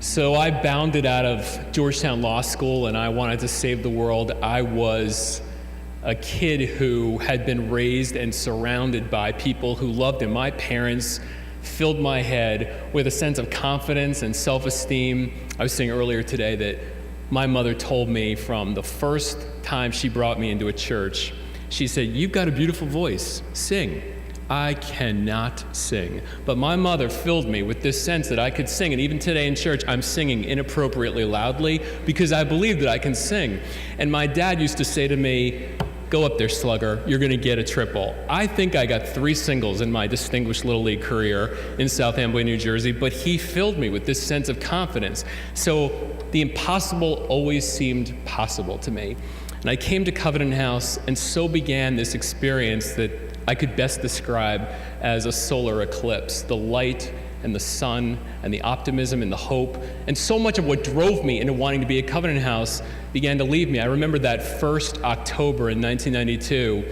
So I bounded out of Georgetown Law School and I wanted to save the world. I was a kid who had been raised and surrounded by people who loved him. My parents filled my head with a sense of confidence and self-esteem. I was saying earlier today that my mother told me from the first time she brought me into a church, she said, "You've got a beautiful voice, sing." I cannot sing. But my mother filled me with this sense that I could sing. And even today in church, I'm singing inappropriately loudly because I believe that I can sing. And my dad used to say to me, "Go up there, slugger, you're gonna get a triple." I think I got 3 singles in my distinguished Little League career in South Amboy, New Jersey, but he filled me with this sense of confidence. So the impossible always seemed possible to me. And I came to Covenant House, and so began this experience that I could best describe as a solar eclipse. The light and the sun and the optimism and the hope, and so much of what drove me into wanting to be at Covenant House began to leave me. I remember that first October in 1992,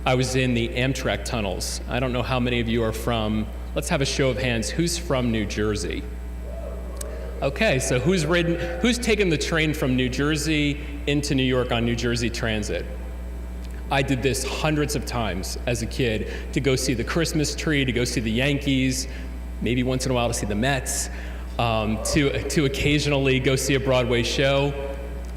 I was in the Amtrak tunnels. I don't know how many of you are from, let's have a show of hands, who's from New Jersey? Okay, so who's taken the train from New Jersey into New York on New Jersey Transit? I did this hundreds of times as a kid to go see the Christmas tree, to go see the Yankees, maybe once in a while to see the Mets, to occasionally go see a Broadway show.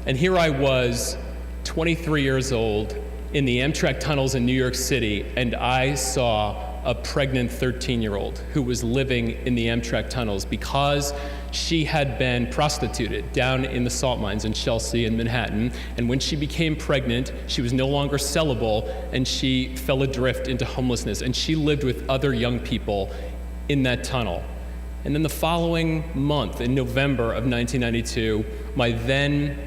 And here I was, 23 years old, in the Amtrak tunnels in New York City, and I saw a pregnant 13-year-old who was living in the Amtrak tunnels because she had been prostituted down in the salt mines in Chelsea and Manhattan. And when she became pregnant, she was no longer sellable, and she fell adrift into homelessness. And she lived with other young people in that tunnel. And then the following month, in November of 1992, my then,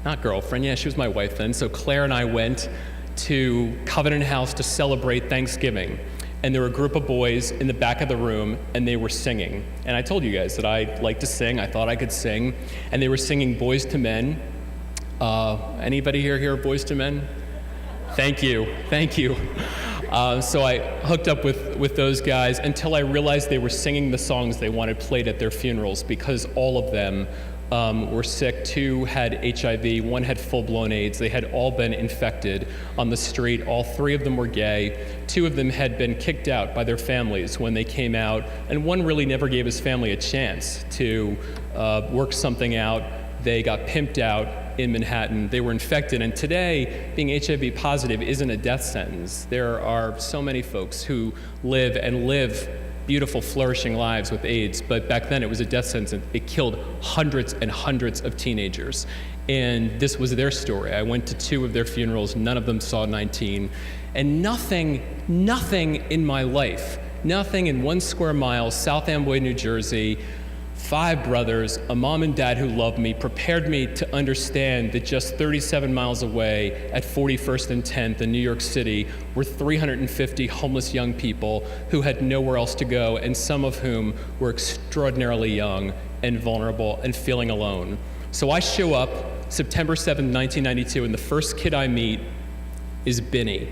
not girlfriend, yeah, she was my wife then, so Claire and I went to Covenant House to celebrate Thanksgiving. And there were a group of boys in the back of the room, and they were singing. And I told you guys that I like to sing. I thought I could sing. And they were singing Boys to Men. Anybody here hear Boys to Men? Thank you. So I hooked up with those guys until I realized they were singing the songs they wanted played at their funerals, because all of them were sick. 2 had HIV, 1 had full-blown AIDS. They had all been infected on the street. All 3 of them were gay. 2 of them had been kicked out by their families when they came out, and 1 really never gave his family a chance to work something out. They got pimped out in Manhattan. They were infected, and today, being HIV positive isn't a death sentence. There are so many folks who live beautiful, flourishing lives with AIDS, but back then it was a death sentence. It killed hundreds and hundreds of teenagers, and this was their story. I went to 2 of their funerals. None of them saw 19, and nothing in my life, nothing in 1 square mile, South Amboy, New Jersey, 5 brothers, a mom and dad who loved me, prepared me to understand that just 37 miles away at 41st and 10th in New York City were 350 homeless young people who had nowhere else to go, and some of whom were extraordinarily young and vulnerable and feeling alone. So I show up September 7th, 1992, and the first kid I meet is Binny.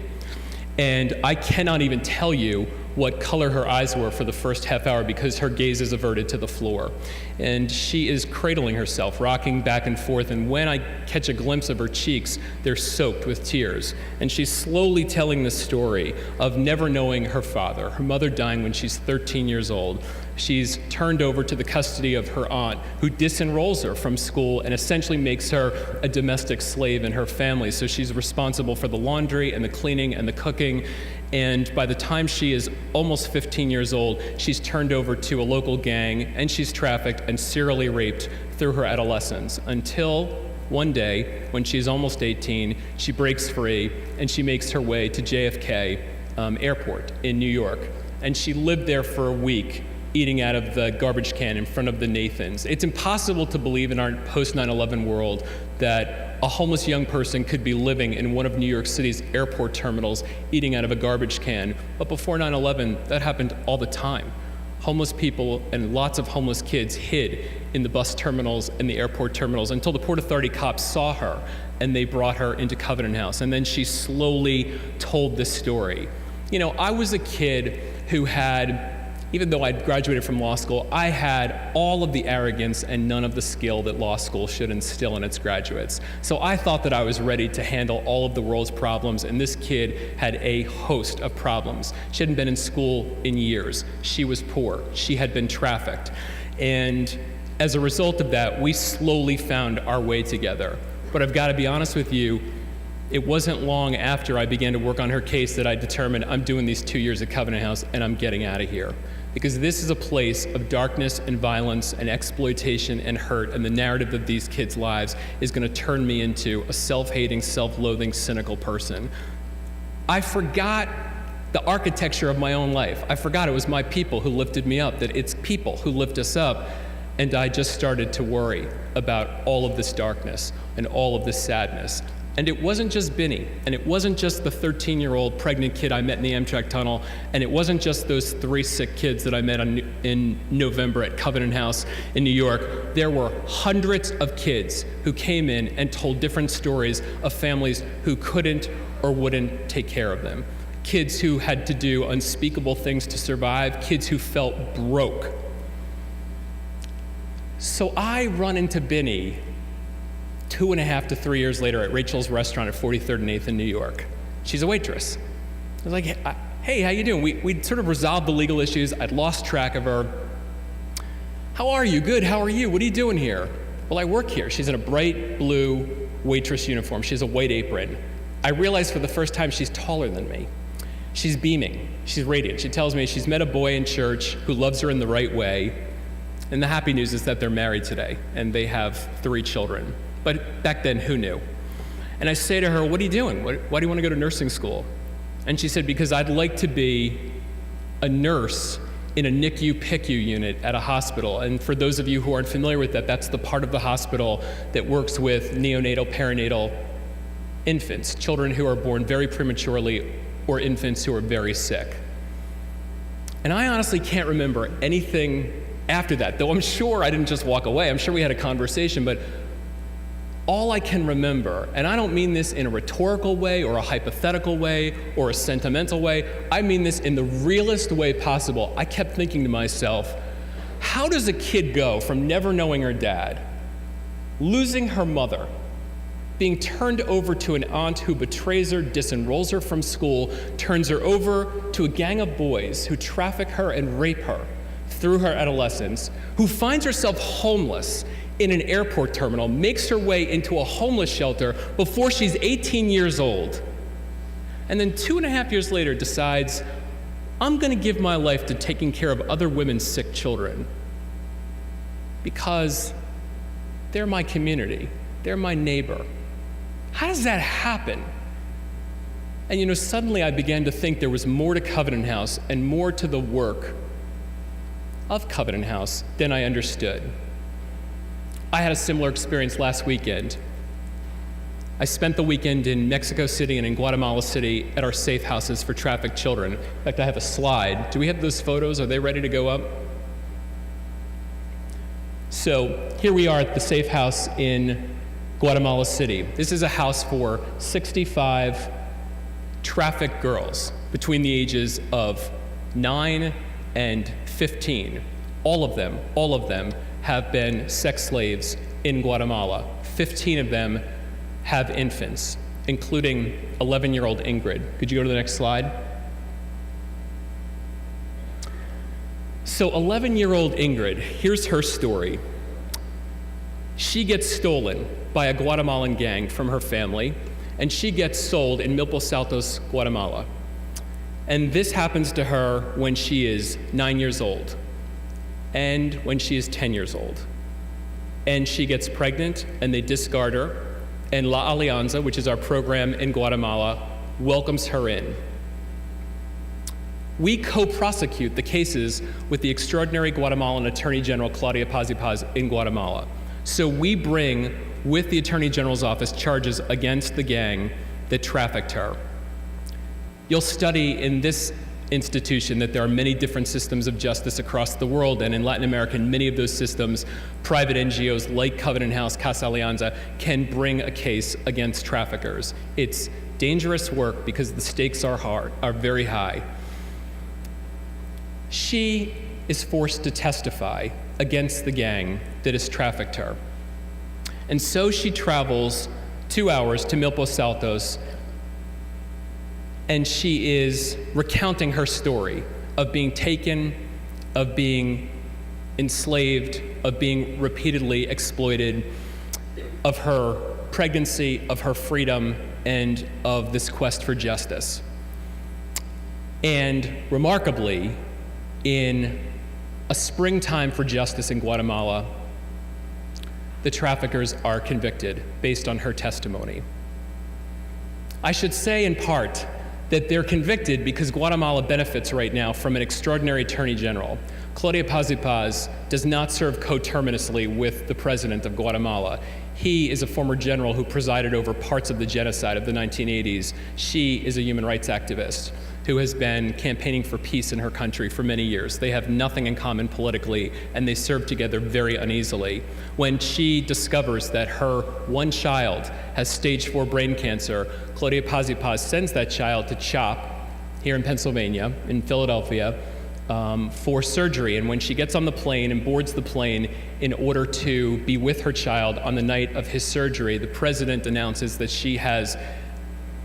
And I cannot even tell you what color her eyes were for the first half hour because her gaze is averted to the floor. And she is cradling herself, rocking back and forth, and when I catch a glimpse of her cheeks, they're soaked with tears. And she's slowly telling the story of never knowing her father, her mother dying when she's 13 years old. She's turned over to the custody of her aunt, who disenrolls her from school and essentially makes her a domestic slave in her family. So she's responsible for the laundry and the cleaning and the cooking. And by the time she is almost 15 years old, she's turned over to a local gang, and she's trafficked and serially raped through her adolescence, until one day, when she's almost 18, she breaks free and she makes her way to JFK Airport in New York. And she lived there for a week, eating out of the garbage can in front of the Nathans. It's impossible to believe in our post-9/11 world that a homeless young person could be living in one of New York City's airport terminals eating out of a garbage can. But before 9/11, that happened all the time. Homeless people and lots of homeless kids hid in the bus terminals and the airport terminals until the Port Authority cops saw her and they brought her into Covenant House. And then she slowly told this story. You know, I was a kid who had even though I'd graduated from law school, I had all of the arrogance and none of the skill that law school should instill in its graduates. So I thought that I was ready to handle all of the world's problems, and this kid had a host of problems. She hadn't been in school in years. She was poor. She had been trafficked. And as a result of that, we slowly found our way together. But I've got to be honest with you, it wasn't long after I began to work on her case that I determined I'm doing these 2 years at Covenant House and I'm getting out of here. Because this is a place of darkness and violence and exploitation and hurt, and the narrative of these kids' lives is going to turn me into a self-hating, self-loathing, cynical person. I forgot the architecture of my own life. I forgot it was my people who lifted me up, that it's people who lift us up, and I just started to worry about all of this darkness and all of this sadness. And it wasn't just Binny, and it wasn't just the 13-year-old pregnant kid I met in the Amtrak tunnel, and it wasn't just those 3 sick kids that I met in November at Covenant House in New York. There were hundreds of kids who came in and told different stories of families who couldn't or wouldn't take care of them. Kids who had to do unspeakable things to survive, kids who felt broke. So I run into Binny 2.5 to 3 years later at Rachel's restaurant at 43rd and 8th in New York. She's a waitress. I was like, hey, how you doing? We'd sort of resolved the legal issues. I'd lost track of her. How are you? Good, how are you? What are you doing here? Well, I work here. She's in a bright blue waitress uniform. She has a white apron. I realized for the first time she's taller than me. She's beaming. She's radiant. She tells me she's met a boy in church who loves her in the right way. And the happy news is that they're married today, and they have 3 children. But back then, who knew? And I say to her, what are you doing? Why do you want to go to nursing school? And she said, because I'd like to be a nurse in a NICU-PICU unit at a hospital. And for those of you who aren't familiar with that, that's the part of the hospital that works with neonatal, perinatal infants, children who are born very prematurely or infants who are very sick. And I honestly can't remember anything after that, though I'm sure I didn't just walk away. I'm sure we had a conversation, but all I can remember, and I don't mean this in a rhetorical way or a hypothetical way or a sentimental way, I mean this in the realest way possible. I kept thinking to myself, how does a kid go from never knowing her dad, losing her mother, being turned over to an aunt who betrays her, disenrolls her from school, turns her over to a gang of boys who traffic her and rape her through her adolescence, who finds herself homeless in an airport terminal, makes her way into a homeless shelter before she's 18 years old, and then 2.5 years later decides, I'm going to give my life to taking care of other women's sick children because they're my community, they're my neighbor. How does that happen? And suddenly I began to think there was more to Covenant House and more to the work of Covenant House than I understood. I had a similar experience last weekend. I spent the weekend in Mexico City and in Guatemala City at our safe houses for trafficked children. In fact, I have a slide. Do we have those photos? Are they ready to go up? So here we are at the safe house in Guatemala City. This is a house for 65 trafficked girls between the ages of 9 and 15. All of them have been sex slaves in Guatemala. 15 of them have infants, including 11-year-old Ingrid. Could you go to the next slide? So 11-year-old Ingrid, here's her story. She gets stolen by a Guatemalan gang from her family, and she gets sold in Milpos Altos, Guatemala. And this happens to her when she is 9 years old and when she is 10 years old. And she gets pregnant, and they discard her, and La Alianza, which is our program in Guatemala, welcomes her in. We co-prosecute the cases with the extraordinary Guatemalan Attorney General Claudia Paz y Paz in Guatemala. So we bring, with the Attorney General's office, charges against the gang that trafficked her. You'll study in this institution that there are many different systems of justice across the world, and in Latin America, in many of those systems, private NGOs like Covenant House, Casa Alianza, can bring a case against traffickers. It's dangerous work because the stakes are very high. She is forced to testify against the gang that has trafficked her. And so she travels 2 hours to Milpos Altos, and she is recounting her story of being taken, of being enslaved, of being repeatedly exploited, of her pregnancy, of her freedom, and of this quest for justice. And remarkably, in a springtime for justice in Guatemala, the traffickers are convicted based on her testimony. I should say in part that they're convicted because Guatemala benefits right now from an extraordinary attorney general. Claudia Paz does not serve coterminously with the president of Guatemala. He is a former general who presided over parts of the genocide of the 1980s. She is a human rights activist who has been campaigning for peace in her country for many years. They have nothing in common politically, and they serve together very uneasily. When she discovers that her one child has stage 4 brain cancer, Claudia Paz sends that child to CHOP here in Pennsylvania, in Philadelphia, for surgery. And when she gets on the plane and boards the plane in order to be with her child on the night of his surgery, the president announces that she has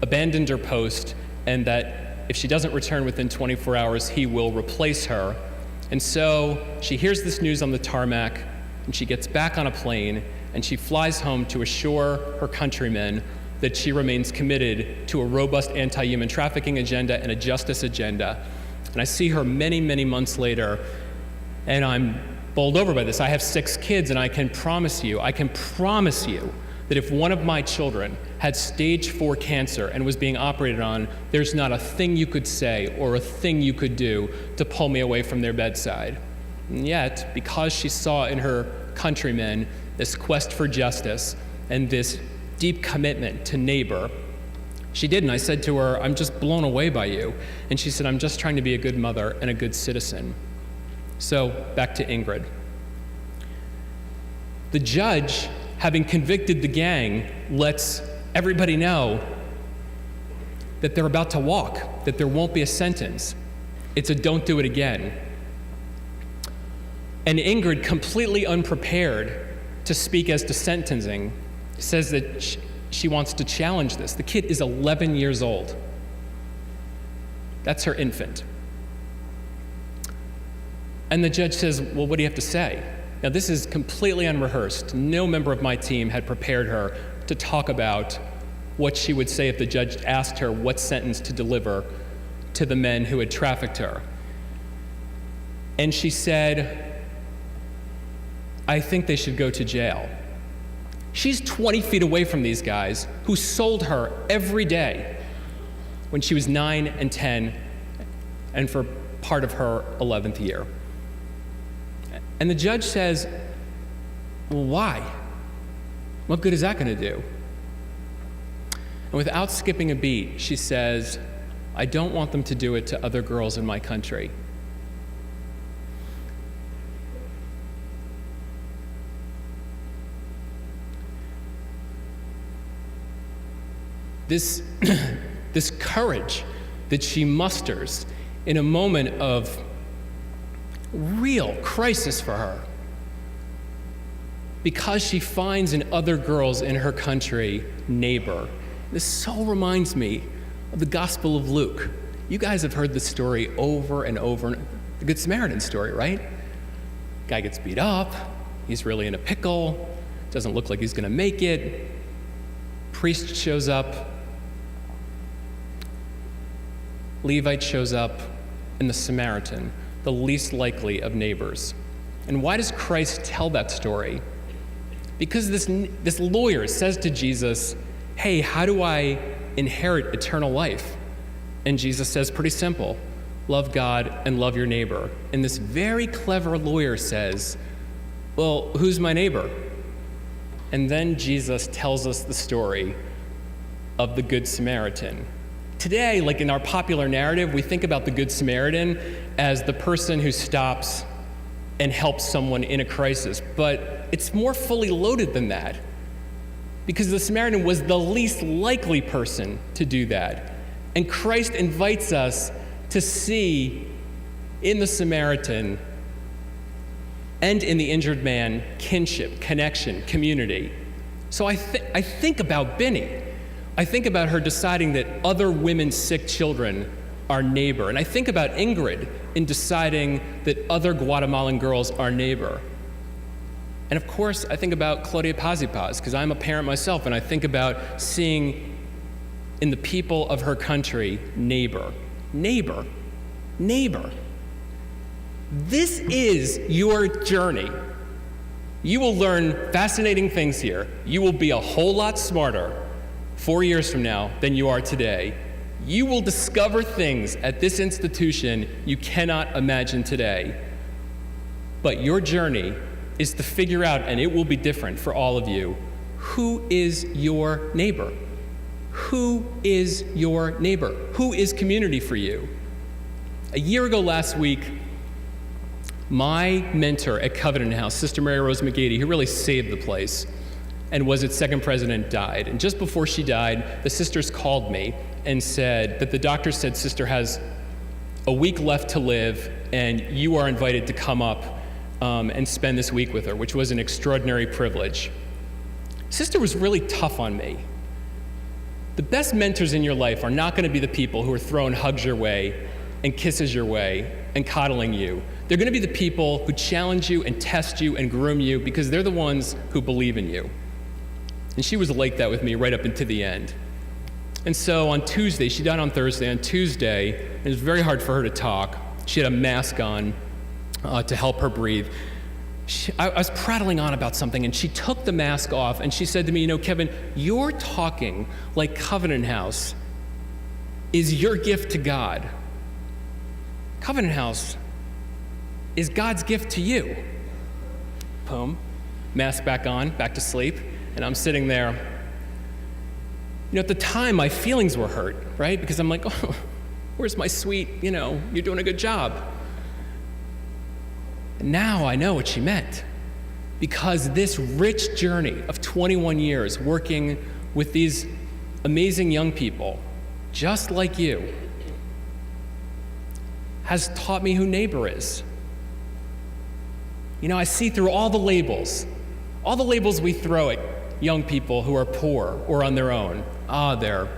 abandoned her post and that if she doesn't return within 24 hours, he will replace her. And so she hears this news on the tarmac, and she gets back on a plane, and she flies home to assure her countrymen that she remains committed to a robust anti-human trafficking agenda and a justice agenda. And I see her many, many months later, and I'm bowled over by this. I have 6 kids, and I can promise you that if one of my children had stage 4 cancer and was being operated on, there's not a thing you could say or a thing you could do to pull me away from their bedside. And yet, because she saw in her countrymen this quest for justice and this deep commitment to neighbor, she did. And I said to her, I'm just blown away by you. And she said, I'm just trying to be a good mother and a good citizen. So back to Ingrid. The judge, having convicted the gang, lets everybody know that they're about to walk, that there won't be a sentence. It's a don't do it again. And Ingrid, completely unprepared to speak as to sentencing, says that she wants to challenge this. The kid is 11 years old. That's her infant. And the judge says, well, what do you have to say? Now, this is completely unrehearsed. No member of my team had prepared her to talk about what she would say if the judge asked her what sentence to deliver to the men who had trafficked her. And she said, I think they should go to jail. She's 20 feet away from these guys who sold her every day when she was 9 and 10 and for part of her 11th year. And the judge says, well, why? What good is that going to do? And without skipping a beat, she says, I don't want them to do it to other girls in my country. This courage that she musters in a moment of real crisis for her, because she finds in other girls in her country neighbor. This so reminds me of the Gospel of Luke. You guys have heard this story over and over, the Good Samaritan story, right? Guy gets beat up, he's really in a pickle, doesn't look like he's gonna make it. Priest shows up, Levite shows up, and the Samaritan, the least likely of neighbors. And why does Christ tell that story? Because this lawyer says to Jesus, hey, how do I inherit eternal life? And Jesus says, pretty simple, love God and love your neighbor. And this very clever lawyer says, well, who's my neighbor? And then Jesus tells us the story of the Good Samaritan. Today, like in our popular narrative, we think about the Good Samaritan as the person who stops and helps someone in a crisis. But it's more fully loaded than that, because the Samaritan was the least likely person to do that. And Christ invites us to see in the Samaritan, and in the injured man, kinship, connection, community. So I think about Binny. I think about her deciding that other women's sick children are neighbor. And I think about Ingrid in deciding that other Guatemalan girls are neighbor. And of course, I think about Claudia Paz, because I'm a parent myself, and I think about seeing in the people of her country, neighbor. Neighbor. Neighbor. This is your journey. You will learn fascinating things here. You will be a whole lot smarter 4 years from now than you are today. You will discover things at this institution you cannot imagine today. But your journey is to figure out, and it will be different for all of you, who is your neighbor? Who is your neighbor? Who is community for you? A year ago last week, my mentor at Covenant House, Sister Mary Rose McGady, who really saved the place and was its second president, died. And just before she died, the sisters called me and said that the doctor said Sister has a week left to live, and you are invited to come up and spend this week with her, which was an extraordinary privilege. Sister was really tough on me. The best mentors in your life are not going to be the people who are throwing hugs your way and kisses your way and coddling you. They're going to be the people who challenge you and test you and groom you, because they're the ones who believe in you. And she was like that with me right up until the end. And so on Tuesday, she died on Thursday. On Tuesday, it was very hard for her to talk. She had a mask on to help her breathe. I was prattling on about something, and she took the mask off, and she said to me, Kevin, you're talking like Covenant House is your gift to God. Covenant House is God's gift to you. Boom, mask back on, back to sleep, and I'm sitting there. At the time, my feelings were hurt, right? Because I'm like, oh, where's my sweet, you're doing a good job. And now I know what she meant, because this rich journey of 21 years working with these amazing young people, just like you, has taught me who neighbor is. I see through all the labels we throw at young people who are poor or on their own. They're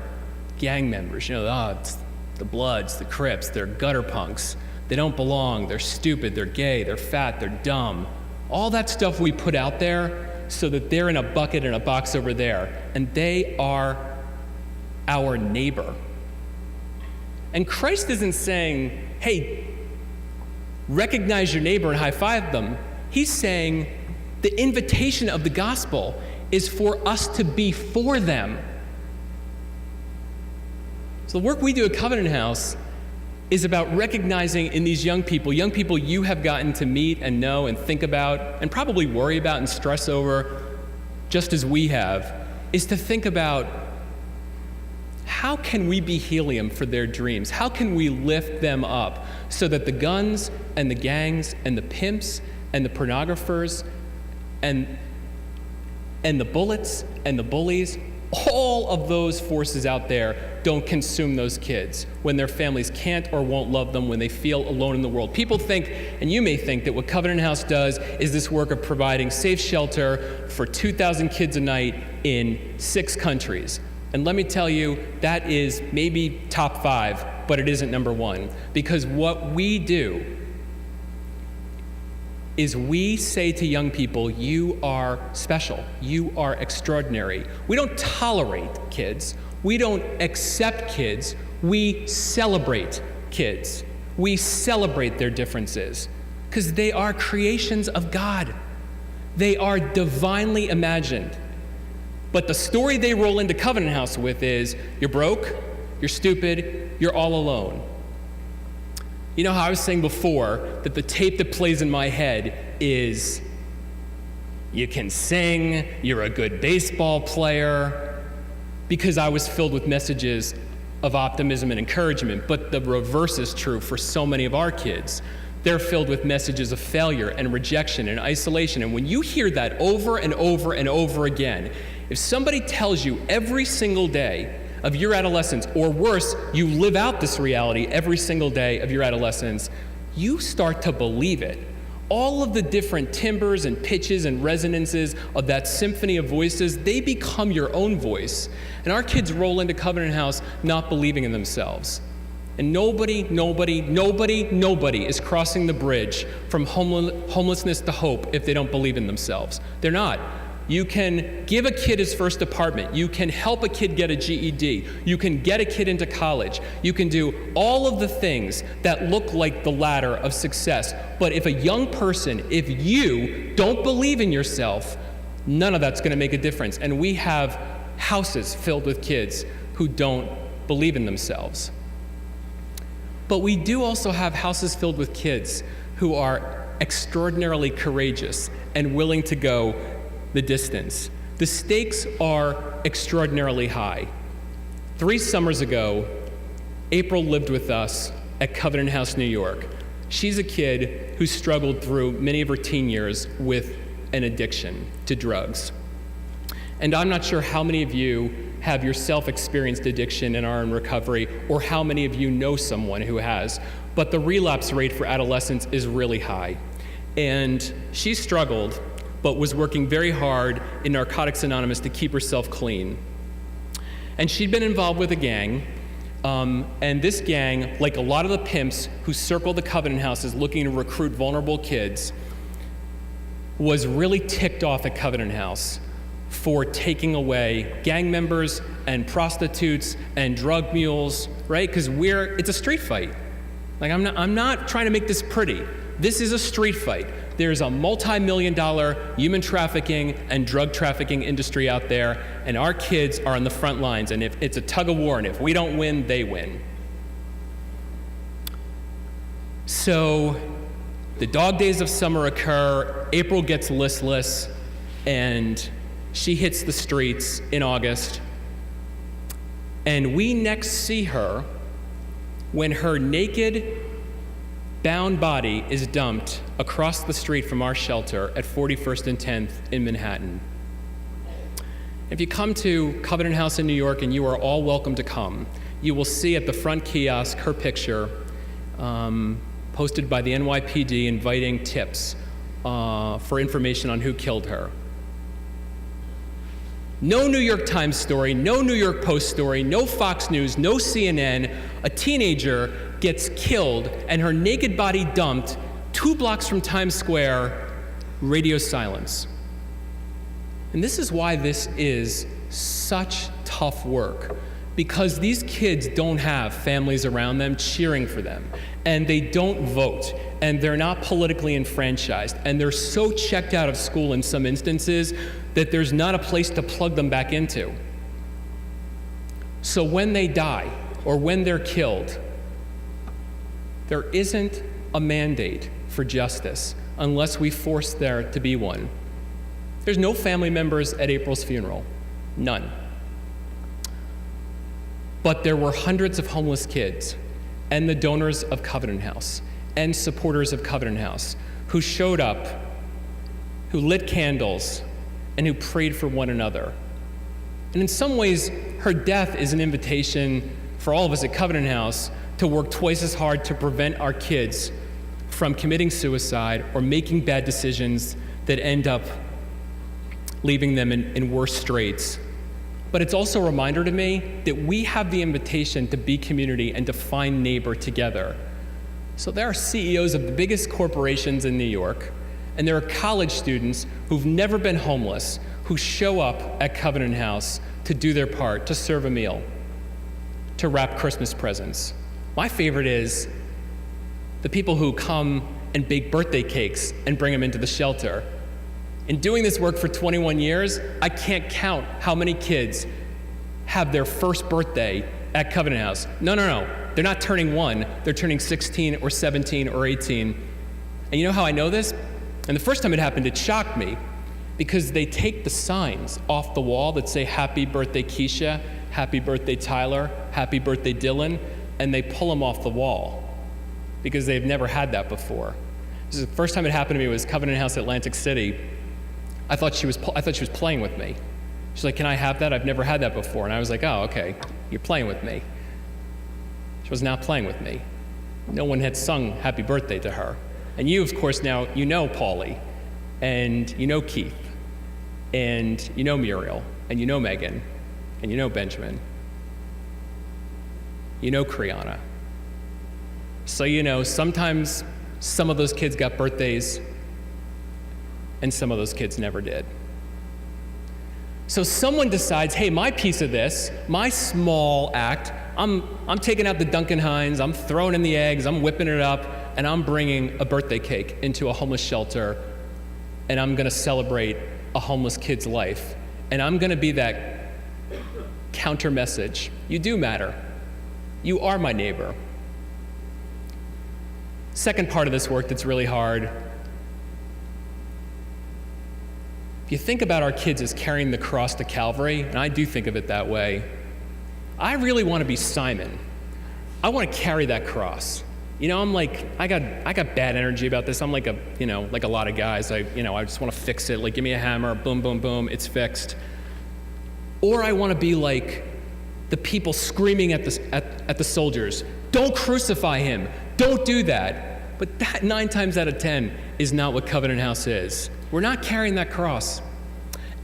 gang members, it's the Bloods, the Crips, they're gutter punks. They don't belong, they're stupid, they're gay, they're fat, they're dumb. All that stuff we put out there so that they're in a bucket in a box over there, and they are our neighbor. And Christ isn't saying, hey, recognize your neighbor and high-five them. He's saying the invitation of the gospel is for us to be for them. So the work we do at Covenant House is about recognizing in these young people you have gotten to meet and know and think about and probably worry about and stress over, just as we have, is to think about, how can we be helium for their dreams? How can we lift them up so that the guns and the gangs and the pimps and the pornographers and the bullets and the bullies, all of those forces out there don't consume those kids when their families can't or won't love them, when they feel alone in the world. People think, and you may think, that what Covenant House does is this work of providing safe shelter for 2,000 kids a night in 6 countries. And let me tell you, that is maybe top 5, but it isn't number 1. Because what we do is we say to young people, you are special, you are extraordinary. We don't tolerate kids, we don't accept kids, we celebrate kids. We celebrate their differences, because they are creations of God. They are divinely imagined. But the story they roll into Covenant House with is, you're broke, you're stupid, you're all alone. You know how I was saying before that the tape that plays in my head is, you can sing, you're a good baseball player, because I was filled with messages of optimism and encouragement. But the reverse is true for so many of our kids. They're filled with messages of failure and rejection and isolation. And when you hear that over and over and over again, if somebody tells you every single day of your adolescence, or worse, you live out this reality every single day of your adolescence, you start to believe it. All of the different timbres and pitches and resonances of that symphony of voices, they become your own voice. And our kids roll into Covenant House not believing in themselves. And nobody is crossing the bridge from homelessness to hope if they don't believe in themselves. They're not. You can give a kid his first apartment. You can help a kid get a GED. You can get a kid into college. You can do all of the things that look like the ladder of success. But if a young person, if you don't believe in yourself, none of that's going to make a difference. And we have houses filled with kids who don't believe in themselves. But we do also have houses filled with kids who are extraordinarily courageous and willing to go the distance. The stakes are extraordinarily high. 3 summers ago, April lived with us at Covenant House, New York. She's a kid who struggled through many of her teen years with an addiction to drugs. And I'm not sure how many of you have yourself experienced addiction and are in recovery, or how many of you know someone who has, but the relapse rate for adolescents is really high. And she struggled, but was working very hard in Narcotics Anonymous to keep herself clean. And she'd been involved with a gang, and this gang, like a lot of the pimps who circle the Covenant Houses looking to recruit vulnerable kids, was really ticked off at Covenant House for taking away gang members and prostitutes and drug mules, right? Because it's a street fight. Like, I'm not trying to make this pretty. This is a street fight. There's a multi-million-dollar human trafficking and drug trafficking industry out there, and our kids are on the front lines, and if it's a tug of war, and if we don't win, they win. So the dog days of summer occur, April gets listless, and she hits the streets in August, and we next see her when her naked, bound body is dumped across the street from our shelter at 41st and 10th in Manhattan. If you come to Covenant House in New York, and you are all welcome to come, you will see at the front kiosk her picture posted by the NYPD inviting tips for information on who killed her. No New York Times story, no New York Post story, no Fox News, no CNN. A teenager gets killed and her naked body dumped 2 blocks from Times Square, radio silence. And this is why this is such tough work, because these kids don't have families around them cheering for them, and they don't vote, and they're not politically enfranchised, and they're so checked out of school in some instances that there's not a place to plug them back into. So when they die, or when they're killed, there isn't a mandate for justice unless we force there to be one. There's no family members at April's funeral, none. But there were hundreds of homeless kids and the donors of Covenant House and supporters of Covenant House who showed up, who lit candles, and who prayed for one another. And in some ways, her death is an invitation for all of us at Covenant House to work twice as hard to prevent our kids from committing suicide or making bad decisions that end up leaving them in worse straits. But it's also a reminder to me that we have the invitation to be community and to find neighbor together. So there are CEOs of the biggest corporations in New York, and there are college students who've never been homeless who show up at Covenant House to do their part, to serve a meal, to wrap Christmas presents. My favorite is the people who come and bake birthday cakes and bring them into the shelter. In doing this work for 21 years, I can't count how many kids have their first birthday at Covenant House. No. They're not turning 1, they're turning 16 or 17 or 18. And you know how I know this? And the first time it happened, it shocked me, because they take the signs off the wall that say, "Happy birthday, Keisha," "Happy birthday, Tyler," "Happy birthday, Dylan," and they pull them off the wall because they've never had that before. This is the first time it happened to me. It was Covenant House, Atlantic City. I thought she was playing with me. She's like, "Can I have that? I've never had that before." And I was like, "Oh, okay, you're playing with me." She was not playing with me. no one had sung happy birthday to her. And you, of course, now you know Paulie, and you know Keith, and you know Muriel, and you know Megan, and you know Benjamin. You know Kriana. So you know sometimes some of those kids got birthdays and some of those kids never did. So someone decides, hey, my piece of this, my small act, I'm taking out the Duncan Hines, I'm throwing in the eggs, I'm whipping it up, and I'm bringing a birthday cake into a homeless shelter, and I'm gonna celebrate a homeless kid's life. And I'm gonna be that counter message. You do matter. You are my neighbor. Second part of this work that's really hard. If you think about our kids as carrying the cross to Calvary, and I do think of it that way, I really want to be Simon. I want to carry that cross. You know, I'm like, I got bad energy about this. I'm like like a lot of guys. I just want to fix it. Like, give me a hammer, boom, boom, boom, it's fixed. Or I want to be like the people screaming at the soldiers, don't crucify him, don't do that. But that 9 times out of 10 is not what Covenant House is. We're not carrying that cross.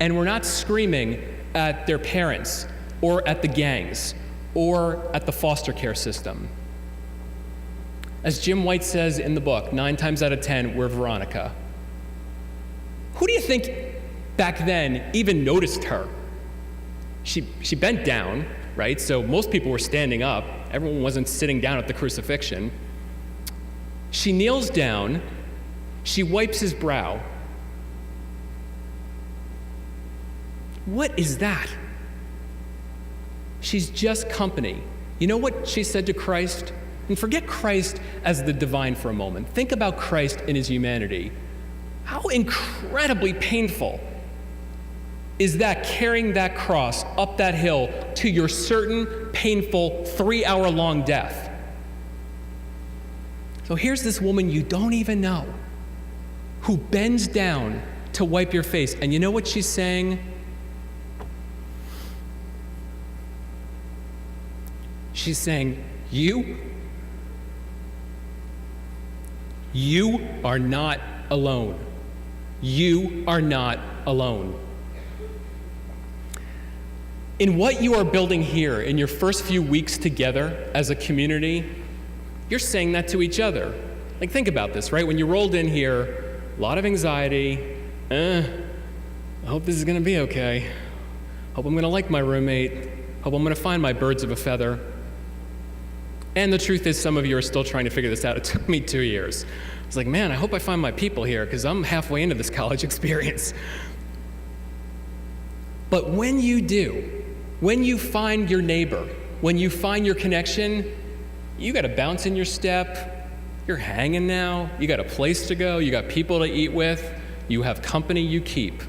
And we're not screaming at their parents or at the gangs or at the foster care system. As Jim White says in the book, 9 times out of 10, we're Veronica. Who do you think back then even noticed her? She bent down, right? So most people were standing up. Everyone wasn't sitting down at the crucifixion. She kneels down. She wipes his brow. What is that? She's just company. You know what she said to Christ? And forget Christ as the divine for a moment. Think about Christ in his humanity. How incredibly painful is that, carrying that cross up that hill to your certain painful 3-hour-long death? So here's this woman you don't even know who bends down to wipe your face. And you know what she's saying? She's saying, you are not alone. You are not alone. In what you are building here in your first few weeks together as a community, you're saying that to each other. Like, think about this, right? When you rolled in here, a lot of anxiety. I hope this is going to be okay. Hope I'm going to like my roommate. Hope I'm going to find my birds of a feather. And the truth is, some of you are still trying to figure this out. It took me 2 years. I was like, man, I hope I find my people here, because I'm halfway into this college experience. But when you do, when you find your neighbor, when you find your connection, you got a bounce in your step. You're hanging now. You got a place to go. You got people to eat with. You have company you keep.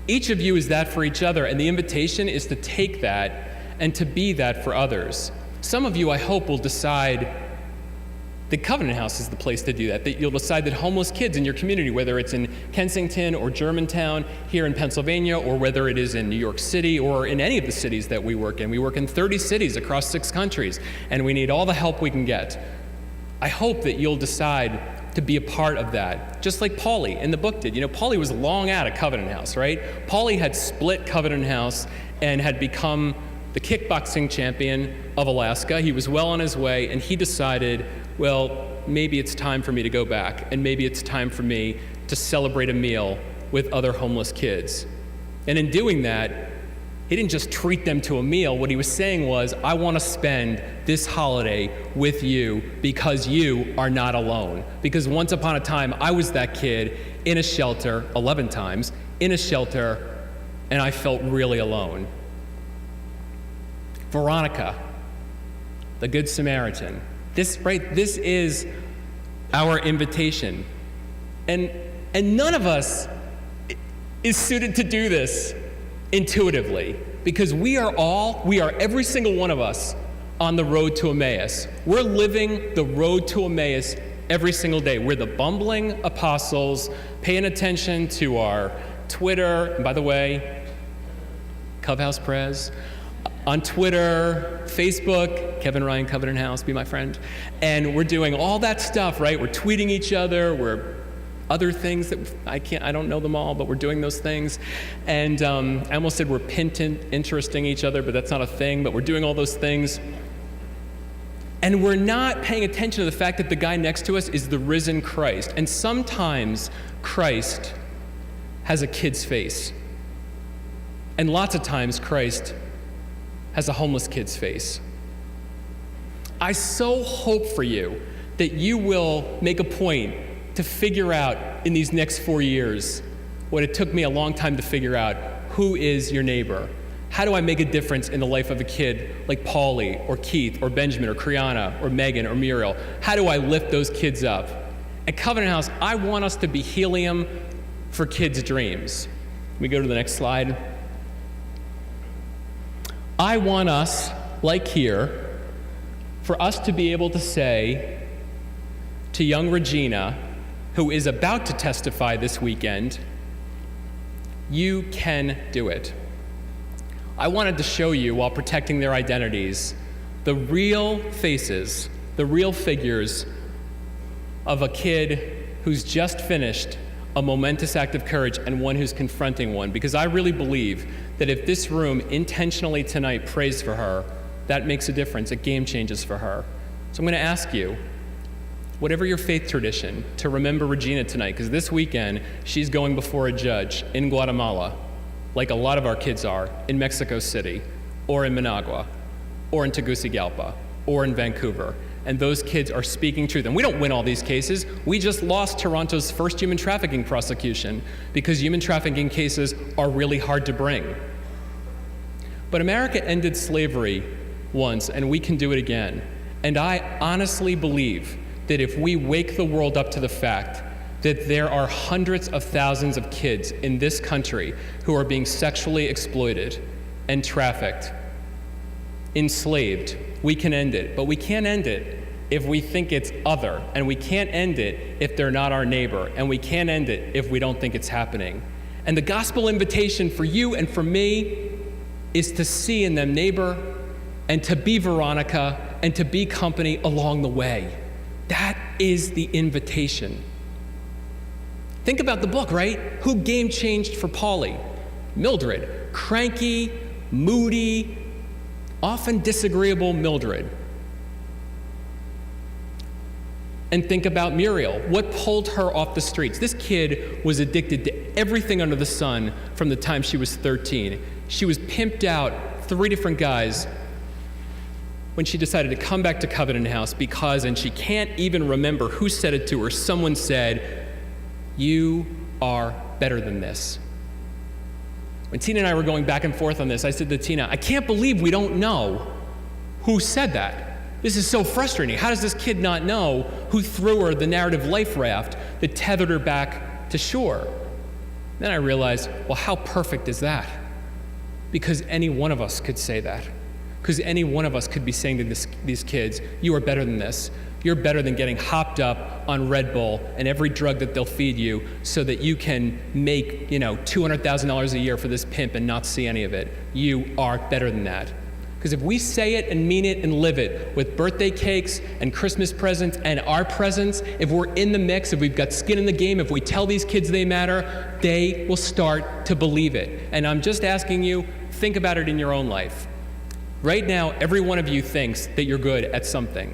Each of you is that for each other, and the invitation is to take that and to be that for others. Some of you, I hope, will decide that Covenant House is the place to do that, that you'll decide that homeless kids in your community, whether it's in Kensington or Germantown here in Pennsylvania, or whether it is in New York City or in any of the cities that we work in. We work in 30 cities across 6 countries, and we need all the help we can get. I hope that you'll decide to be a part of that, just like Paulie in the book did. You know, Paulie was long out of Covenant House, right? Paulie had split Covenant House and had become the kickboxing champion of Alaska. He was well on his way, and he decided, well, maybe it's time for me to go back, and maybe it's time for me to celebrate a meal with other homeless kids. And in doing that, he didn't just treat them to a meal. What he was saying was, I want to spend this holiday with you because you are not alone. Because once upon a time, I was that kid in a shelter, 11 times, in a shelter, and I felt really alone. Veronica, the Good Samaritan. This is our invitation. And none of us is suited to do this intuitively, because we are every single one of us on the road to Emmaus. We're living the road to Emmaus every single day. We're the bumbling apostles, paying attention to our Twitter. And by the way, Cub House Prez. on Twitter, Facebook, Kevin Ryan, Covenant House, be my friend. And we're doing all that stuff, right? We're tweeting each other, we're other things that I don't know them all, but we're doing those things. And I almost said we're interesting each other, but that's not a thing, but we're doing all those things. And we're not paying attention to the fact that the guy next to us is the risen Christ. And sometimes Christ has a kid's face. And lots of times Christ has a homeless kid's face. I so hope for you that you will make a point to figure out in these next 4 years what it took me a long time to figure out: who is your neighbor? How do I make a difference in the life of a kid like Paulie or Keith or Benjamin or Kriana or Megan or Muriel? How do I lift those kids up? At Covenant House, I want us to be helium for kids' dreams. Let me go to the next slide. I want us, like here, for us to be able to say to young Regina, who is about to testify this weekend, you can do it. I wanted to show you, while protecting their identities, the real faces, the real figures of a kid who's just finished a momentous act of courage and one who's confronting one. Because I really believe that if this room intentionally tonight prays for her, that makes a difference. It game changes for her. So I'm going to ask you, whatever your faith tradition, to remember Regina tonight, because this weekend she's going before a judge in Guatemala, like a lot of our kids are, in Mexico City, or in Managua, or in Tegucigalpa, or in Vancouver. And those kids are speaking truth. And we don't win all these cases. We just lost Toronto's first human trafficking prosecution because human trafficking cases are really hard to bring. But America ended slavery once, and we can do it again. And I honestly believe that if we wake the world up to the fact that there are hundreds of thousands of kids in this country who are being sexually exploited and trafficked, enslaved, we can end it. But we can't end it if we think it's other, and we can't end it if they're not our neighbor, and we can't end it if we don't think it's happening. And the gospel invitation for you and for me is to see in them neighbor, and to be Veronica, and to be company along the way. That is the invitation. Think about the book, right? Who game changed for Paulie? Mildred. Cranky, moody, often disagreeable Mildred. And think about Muriel. What pulled her off the streets? This kid was addicted to everything under the sun from the time she was 13. She was pimped out 3 different guys when she decided to come back to Covenant House because, and she can't even remember who said it to her, someone said, "You are better than this." When Tina and I were going back and forth on this, I said to Tina, I can't believe we don't know who said that. This is so frustrating. How does this kid not know who threw her the narrative life raft that tethered her back to shore? Then I realized, well, how perfect is that? Because any one of us could say that. Because any one of us could be saying to these kids, you are better than this. You're better than getting hopped up on Red Bull and every drug that they'll feed you so that you can make, $200,000 a year for this pimp and not see any of it. You are better than that. Because if we say it and mean it and live it with birthday cakes and Christmas presents and our presents, if we're in the mix, if we've got skin in the game, if we tell these kids they matter, they will start to believe it. And I'm just asking you, think about it in your own life. Right now, every one of you thinks that you're good at something.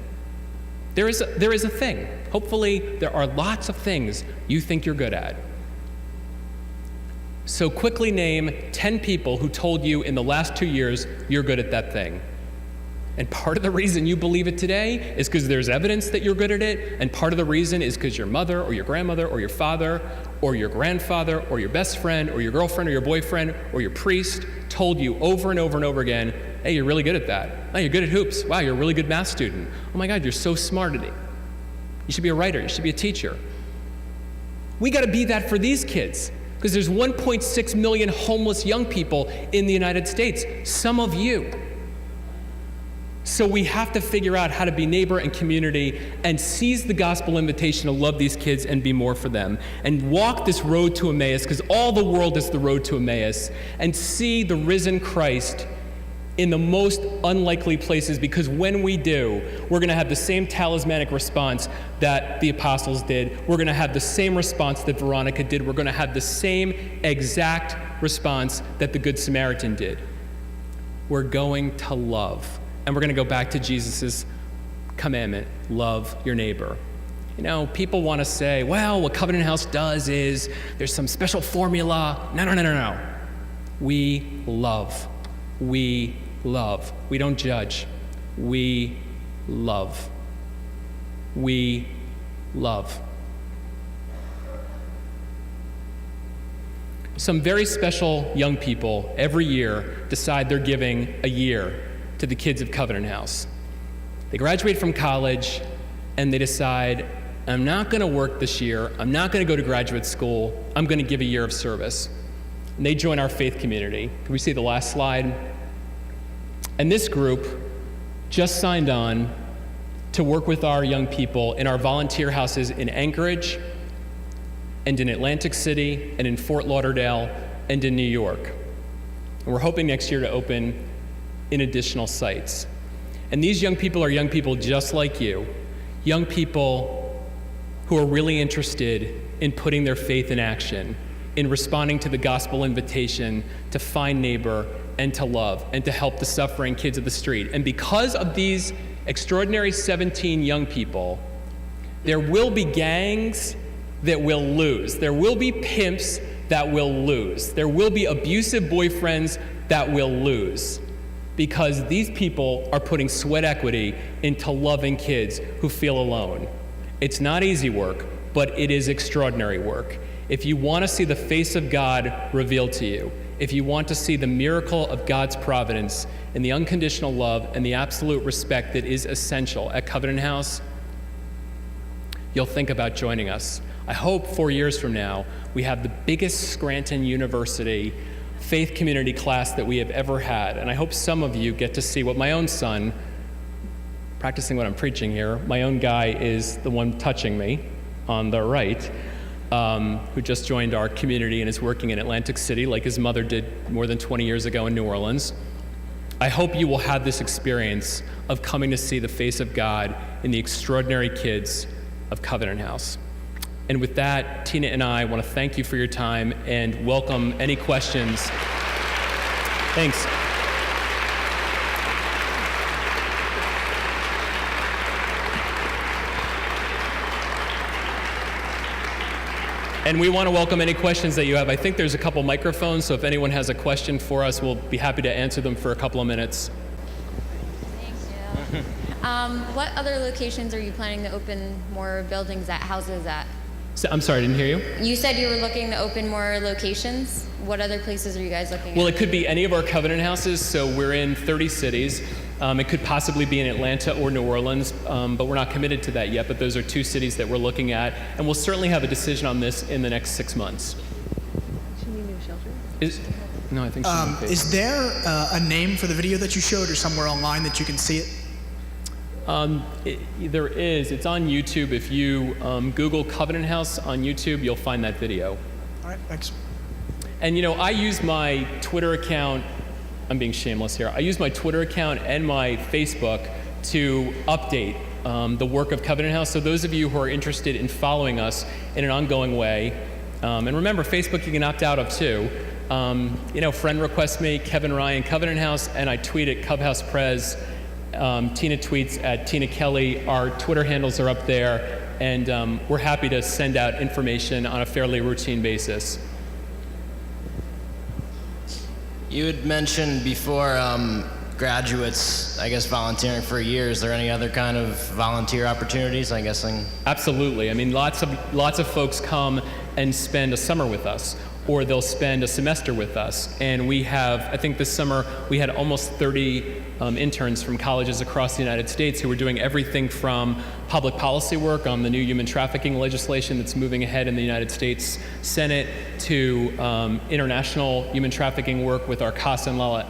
There is a thing. Hopefully, there are lots of things you think you're good at. So quickly name 10 people who told you in the last 2 years you're good at that thing. And part of the reason you believe it today is because there's evidence that you're good at it, and part of the reason is because your mother or your grandmother or your father or your grandfather or your best friend or your girlfriend or your boyfriend or your priest told you over and over and over again, hey, you're really good at that. Oh, you're good at hoops. Wow, you're a really good math student. Oh my God, you're so smart at it. You should be a writer. You should be a teacher. We got to be that for these kids because there's 1.6 million homeless young people in the United States, some of you. So we have to figure out how to be neighbor and community and seize the gospel invitation to love these kids and be more for them and walk this road to Emmaus, because all the world is the road to Emmaus, and see the risen Christ in the most unlikely places, because when we do, we're going to have the same talismanic response that the apostles did. We're going to have the same response that Veronica did. We're going to have the same exact response that the Good Samaritan did. We're going to love. And we're going to go back to Jesus' commandment, love your neighbor. You know, people want to say, well, what Covenant House does is there's some special formula. No. We love. We love. We don't judge. We love. We love. Some very special young people every year decide they're giving a year to the kids of Covenant House. They graduate from college and they decide, I'm not going to work this year. I'm not going to go to graduate school. I'm going to give a year of service. And they join our faith community. Can we see the last slide? And this group just signed on to work with our young people in our volunteer houses in Anchorage and in Atlantic City and in Fort Lauderdale and in New York. And we're hoping next year to open in additional sites. And these young people are young people just like you, young people who are really interested in putting their faith in action, in responding to the gospel invitation to find neighbor and to love and to help the suffering kids of the street. And because of these extraordinary 17 young people, there will be gangs that will lose. There will be pimps that will lose. There will be abusive boyfriends that will lose, because these people are putting sweat equity into loving kids who feel alone. It's not easy work, but it is extraordinary work. If you want to see the face of God revealed to you, if you want to see the miracle of God's providence and the unconditional love and the absolute respect that is essential at Covenant House, you'll think about joining us. I hope 4 years from now, we have the biggest Scranton University faith community class that we have ever had. And I hope some of you get to see what my own son, practicing what I'm preaching here, my own guy is the one touching me on the right, who just joined our community and is working in Atlantic City like his mother did more than 20 years ago in New Orleans. I hope you will have this experience of coming to see the face of God in the extraordinary kids of Covenant House. And with that, Tina and I want to thank you for your time and welcome any questions. Thanks. And we want to welcome any questions that you have. I think there's a couple microphones, so if anyone has a question for us, we'll be happy to answer them for a couple of minutes. Thank you. What other locations are you planning to open more buildings at, houses at? So, I'm sorry, I didn't hear you. You said you were looking to open more locations. What other places are you guys looking at? Well, it could be any of our Covenant houses, so we're in 30 cities. It could possibly be in Atlanta or New Orleans, but we're not committed to that yet. But those are two cities that we're looking at, and we'll certainly have a decision on this in the next 6 months. Should we need a shelter? No, I think she Is there a name for the video that you showed or somewhere online that you can see it? There is. It's on YouTube. If you Google Covenant House on YouTube, you'll find that video. All right, thanks. And you know, I use my Twitter account, I'm being shameless here, I use my Twitter account and my Facebook to update the work of Covenant House. So those of you who are interested in following us in an ongoing way, and remember, Facebook you can opt out of too. You know, friend request me, Kevin Ryan, Covenant House, and I tweet at Cubhouse Prez. Tina tweets at Tina Kelley. Our Twitter handles are up there, and we're happy to send out information on a fairly routine basis. You had mentioned before graduates, I guess, volunteering for a year. Is there any other kind of volunteer opportunities, I'm guessing? Absolutely. I mean, lots of folks come and spend a summer with us, or they'll spend a semester with us. And we have, I think this summer, we had almost 30 interns from colleges across the United States who were doing everything from public policy work on the new human trafficking legislation that's moving ahead in the United States Senate to international human trafficking work with our CASA and La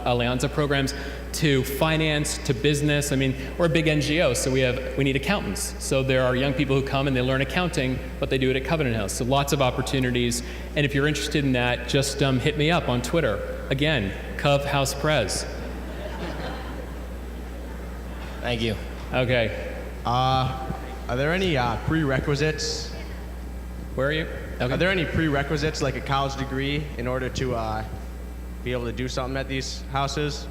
Alianza programs, to finance, to business. I mean, we're a big NGO, so we need accountants. So there are young people who come and they learn accounting, but they do it at Covenant House. So lots of opportunities. And if you're interested in that, just hit me up on Twitter. Again, Cub House Prez. Thank you. Okay. Are there any prerequisites? Where are you? Okay. Are there any prerequisites, like a college degree, in order to be able to do something at these houses?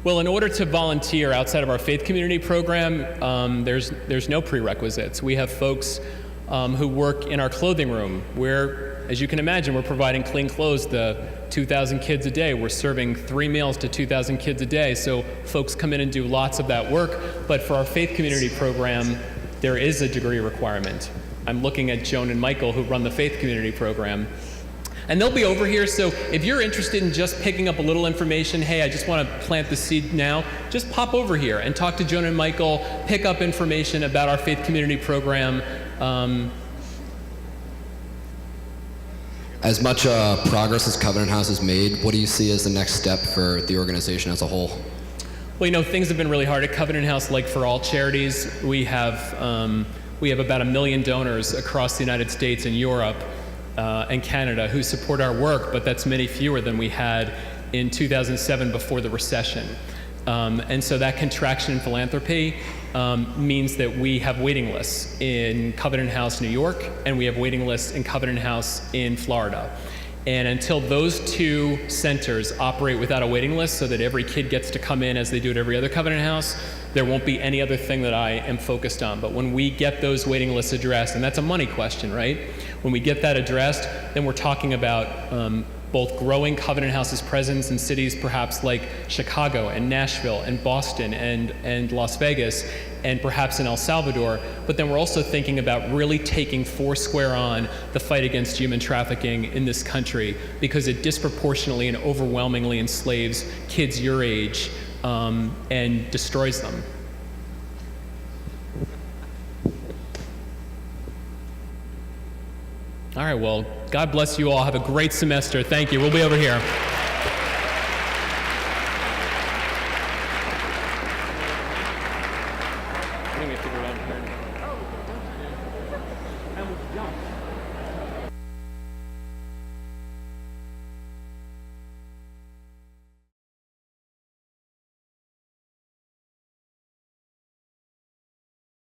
Well, in order to volunteer outside of our faith community program, there's no prerequisites. We have folks who work in our clothing room where, as you can imagine, we're providing clean clothes to 2,000 kids a day. We're serving 3 meals to 2,000 kids a day. So folks come in and do lots of that work. But for our faith community program, there is a degree requirement. I'm looking at Joan and Michael, who run the faith community program. And they'll be over here, so if you're interested in just picking up a little information, hey, I just want to plant the seed now, just pop over here and talk to Joan and Michael, pick up information about our faith community program. As much progress as Covenant House has made, what do you see as the next step for the organization as a whole? Well, you know, things have been really hard at Covenant House, like for all charities. We have about 1 million donors across the United States and Europe and Canada who support our work, but that's many fewer than we had in 2007 before the recession. And so that contraction in philanthropy means that we have waiting lists in Covenant House, New York, and we have waiting lists in Covenant House in Florida. And until those two centers operate without a waiting list so that every kid gets to come in as they do at every other Covenant House, there won't be any other thing that I am focused on. But when we get those waiting lists addressed, and that's a money question, right? When we get that addressed, then we're talking about both growing Covenant House's presence in cities perhaps like Chicago and Nashville and Boston and Las Vegas and perhaps in El Salvador. But then we're also thinking about really taking foursquare on the fight against human trafficking in this country, because it disproportionately and overwhelmingly enslaves kids your age and destroys them. All right, well, God bless you all. Have a great semester. Thank you. We'll be over here. I think we have to go down here.